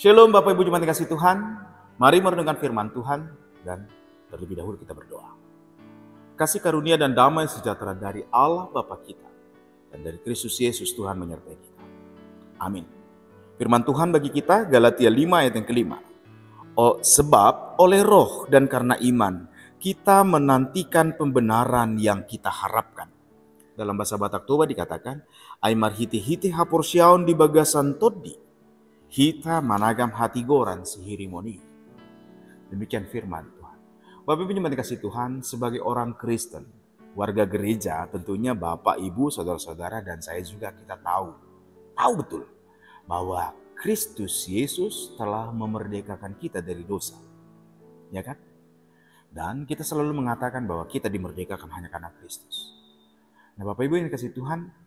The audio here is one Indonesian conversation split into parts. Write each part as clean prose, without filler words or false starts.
Shalom Bapak Ibu jemaat kasih Tuhan. Mari merenungkan firman Tuhan dan terlebih dahulu kita berdoa. Kasih karunia dan damai sejahtera dari Allah Bapa kita dan dari Kristus Yesus Tuhan menyertai kita. Amin. Firman Tuhan bagi kita Galatia 5 ayat yang kelima. Sebab oleh roh dan karena iman kita menantikan pembenaran yang kita harapkan. Dalam bahasa Batak Toba dikatakan, Aimar hiti-hiti haporsiaun di bagasan todi. Hita managam hati goran sihirimoni. Demikian firman Tuhan. Bapak Ibu jemaat kasih Tuhan, sebagai orang Kristen, warga gereja, tentunya Bapak, Ibu, saudara-saudara, dan saya juga kita tahu betul bahwa Kristus Yesus telah memerdekakan kita dari dosa. Ya kan? Dan kita selalu mengatakan bahwa kita dimerdekakan hanya karena Kristus. Nah Bapak Ibu yang dikasih Tuhan,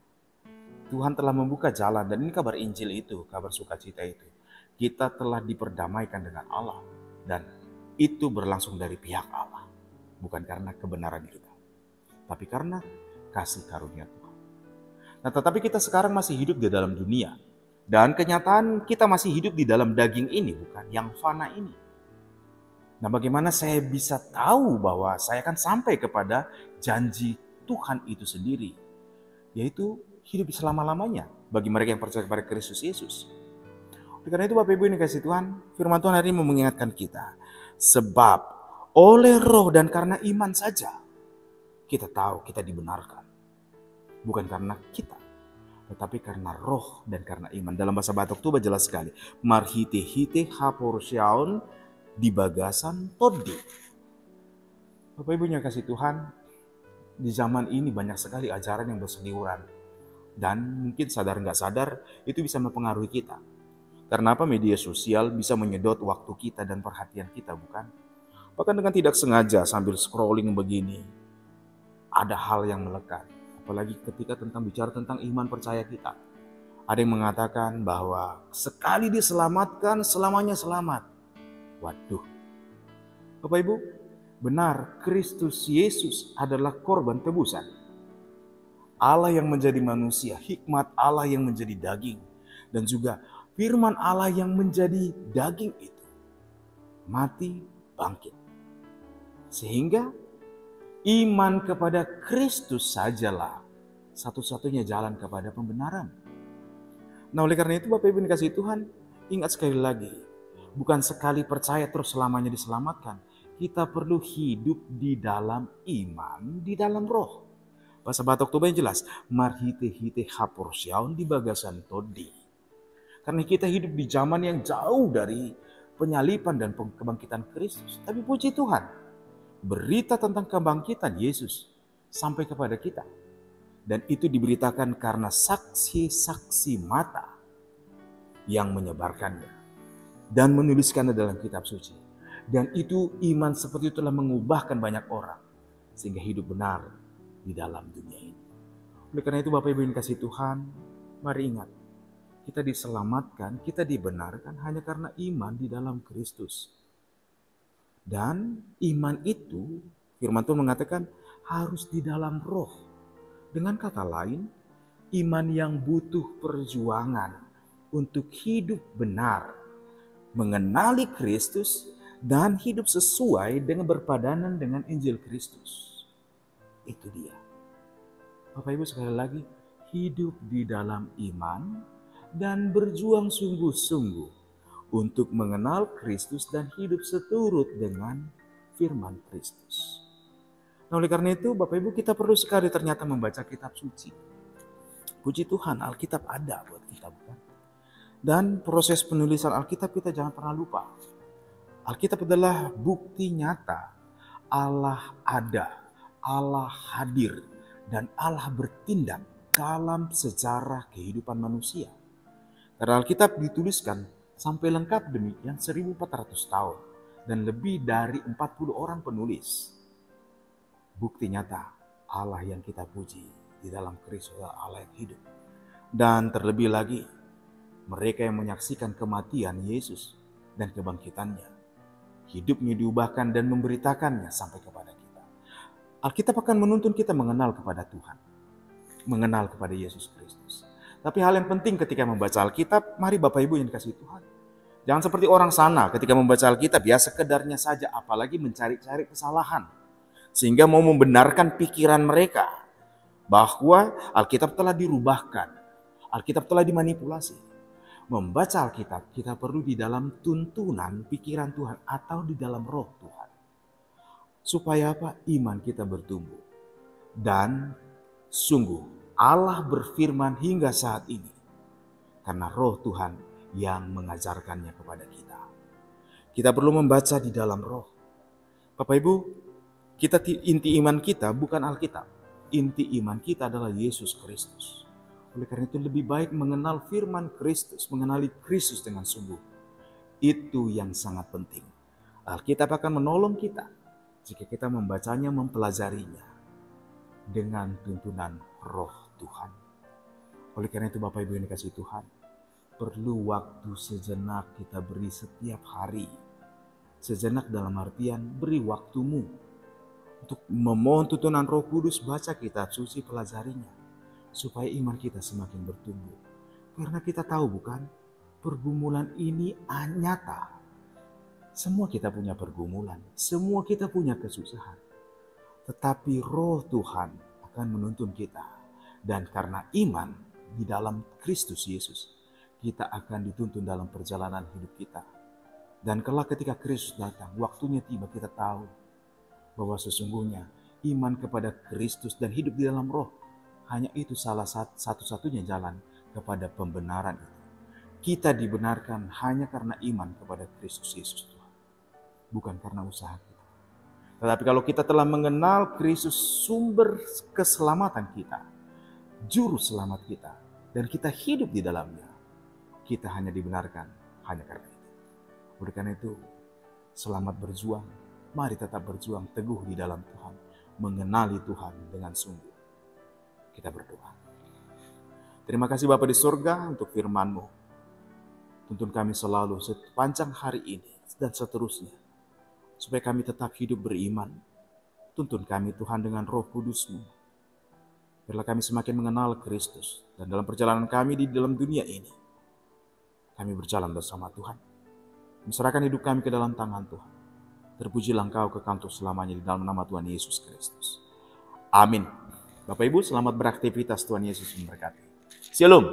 Tuhan telah membuka jalan, dan ini kabar Injil itu, kabar sukacita itu. Kita telah diperdamaikan dengan Allah, dan itu berlangsung dari pihak Allah. Bukan karena kebenaran kita, tapi karena kasih karunia Tuhan. Nah tetapi kita sekarang masih hidup di dalam dunia, dan kenyataan kita masih hidup di dalam daging ini, bukan yang fana ini. Nah bagaimana saya bisa tahu bahwa saya akan sampai kepada janji Tuhan itu sendiri, yaitu hidup selama-lamanya bagi mereka yang percaya kepada Kristus Yesus. Oleh karena itu Bapak Ibu yang dikasihi Tuhan, firman Tuhan hari ini mengingatkan kita, sebab oleh roh dan karena iman saja kita tahu kita dibenarkan. Bukan karena kita, tetapi karena roh dan karena iman. Dalam bahasa Batak Toba jelas sekali, marhite-hite haporsiaun di bagasan todi. Bapak Ibu yang dikasihi Tuhan, di zaman ini banyak sekali ajaran yang berseliweran. Dan mungkin sadar nggak sadar itu bisa mempengaruhi kita. Karena apa? Media sosial bisa menyedot waktu kita dan perhatian kita, bukan? Bahkan dengan tidak sengaja sambil scrolling begini, ada hal yang melekat. Apalagi ketika bicara tentang iman percaya kita. Ada yang mengatakan bahwa sekali diselamatkan, selamanya selamat. Waduh. Bapak Ibu, benar Kristus Yesus adalah korban tebusan. Allah yang menjadi manusia, hikmat Allah yang menjadi daging, dan juga firman Allah yang menjadi daging itu mati bangkit. Sehingga iman kepada Kristus sajalah satu-satunya jalan kepada pembenaran. Nah oleh karena itu Bapak Ibu dikasihi Tuhan, ingat sekali lagi, bukan sekali percaya terus selamanya diselamatkan. Kita perlu hidup di dalam iman, di dalam roh. Bahasa Batak Toba yang jelas, marhite-hite haporsiaun di bagasan todi. Karena kita hidup di zaman yang jauh dari penyalipan dan kebangkitan Kristus. Tapi puji Tuhan, berita tentang kebangkitan Yesus sampai kepada kita. Dan itu diberitakan karena saksi-saksi mata yang menyebarkannya dan menuliskannya dalam kitab suci. Dan itu iman seperti itulah mengubahkan banyak orang sehingga hidup benar di dalam dunia ini. Oleh karena itu Bapak Ibu yang kasih Tuhan, mari ingat, kita diselamatkan, kita dibenarkan hanya karena iman di dalam Kristus. Dan iman itu, firman Tuhan mengatakan harus di dalam roh. Dengan kata lain, iman yang butuh perjuangan untuk hidup benar, mengenali Kristus dan hidup sesuai dengan berpadanan dengan Injil Kristus. Itu dia. Bapak Ibu sekali lagi, hidup di dalam iman dan berjuang sungguh-sungguh untuk mengenal Kristus dan hidup seturut dengan firman Kristus. Nah oleh karena itu Bapak Ibu kita perlu sekali ternyata membaca kitab suci. Puji Tuhan Alkitab ada buat kita, bukan? Dan proses penulisan Alkitab kita jangan pernah lupa. Alkitab adalah bukti nyata Allah ada. Allah hadir dan Allah bertindak dalam sejarah kehidupan manusia. Karena Alkitab dituliskan sampai lengkap demikian 1400 tahun dan lebih dari 40 orang penulis. Bukti nyata Allah yang kita puji di dalam Kristus, Allah yang hidup. Dan terlebih lagi mereka yang menyaksikan kematian Yesus dan kebangkitannya. Hidupnya diubahkan dan memberitakannya sampai kepada kita. Alkitab akan menuntun kita mengenal kepada Tuhan, mengenal kepada Yesus Kristus. Tapi hal yang penting ketika membaca Alkitab, mari Bapak Ibu yang dikasihi Tuhan, Jangan seperti orang sana ketika membaca Alkitab ya sekedarnya saja, apalagi mencari-cari kesalahan. Sehingga mau membenarkan pikiran mereka bahwa Alkitab telah dirubahkan, Alkitab telah dimanipulasi. Membaca Alkitab kita perlu di dalam tuntunan pikiran Tuhan atau di dalam roh Tuhan. Supaya apa? Iman kita bertumbuh. Dan sungguh Allah berfirman hingga saat ini. Karena roh Tuhan yang mengajarkannya kepada kita. Kita perlu membaca di dalam roh. Bapak Ibu, inti iman kita bukan Alkitab. Inti iman kita adalah Yesus Kristus. Oleh karena itu lebih baik mengenal firman Kristus, mengenali Kristus dengan sungguh. Itu yang sangat penting. Alkitab akan menolong kita jika kita membacanya, mempelajarinya dengan tuntunan roh Tuhan. Oleh karena itu Bapak Ibu yang dikasihi Tuhan, perlu waktu sejenak kita beri setiap hari. Sejenak dalam artian beri waktumu untuk memohon tuntunan Roh Kudus, baca kitab suci, pelajarinya. Supaya iman kita semakin bertumbuh. Karena kita tahu bukan, pergumulan ini nyata. Semua kita punya pergumulan, semua kita punya kesusahan. Tetapi Roh Tuhan akan menuntun kita. Dan karena iman di dalam Kristus Yesus, kita akan dituntun dalam perjalanan hidup kita. Dan kelak ketika Kristus datang, waktunya tiba, kita tahu bahwa sesungguhnya iman kepada Kristus dan hidup di dalam roh, hanya itu salah satu-satunya jalan kepada pembenaran itu. Kita dibenarkan hanya karena iman kepada Kristus Yesus Tuhan, bukan karena usaha kita. Tetapi kalau kita telah mengenal Kristus sumber keselamatan kita, juru selamat kita, dan kita hidup di dalamnya, kita hanya dibenarkan hanya karena itu. Oleh karena itu, selamat berjuang. Mari tetap berjuang teguh di dalam Tuhan, mengenali Tuhan dengan sungguh. Kita berdoa. Terima kasih Bapa di surga untuk firman-Mu. Tuntun kami selalu sepanjang hari ini dan seterusnya, supaya kami tetap hidup beriman. Tuntun kami Tuhan dengan Roh Kudus-Mu. Biarlah kami semakin mengenal Kristus, dan dalam perjalanan kami di dalam dunia ini, kami berjalan bersama Tuhan. Menserahkan hidup kami ke dalam tangan Tuhan. Terpujilah Engkau kekal untuk selamanya di dalam nama Tuhan Yesus Kristus. Amin. Bapak Ibu, selamat beraktivitas. Tuhan Yesus memberkati. Shalom.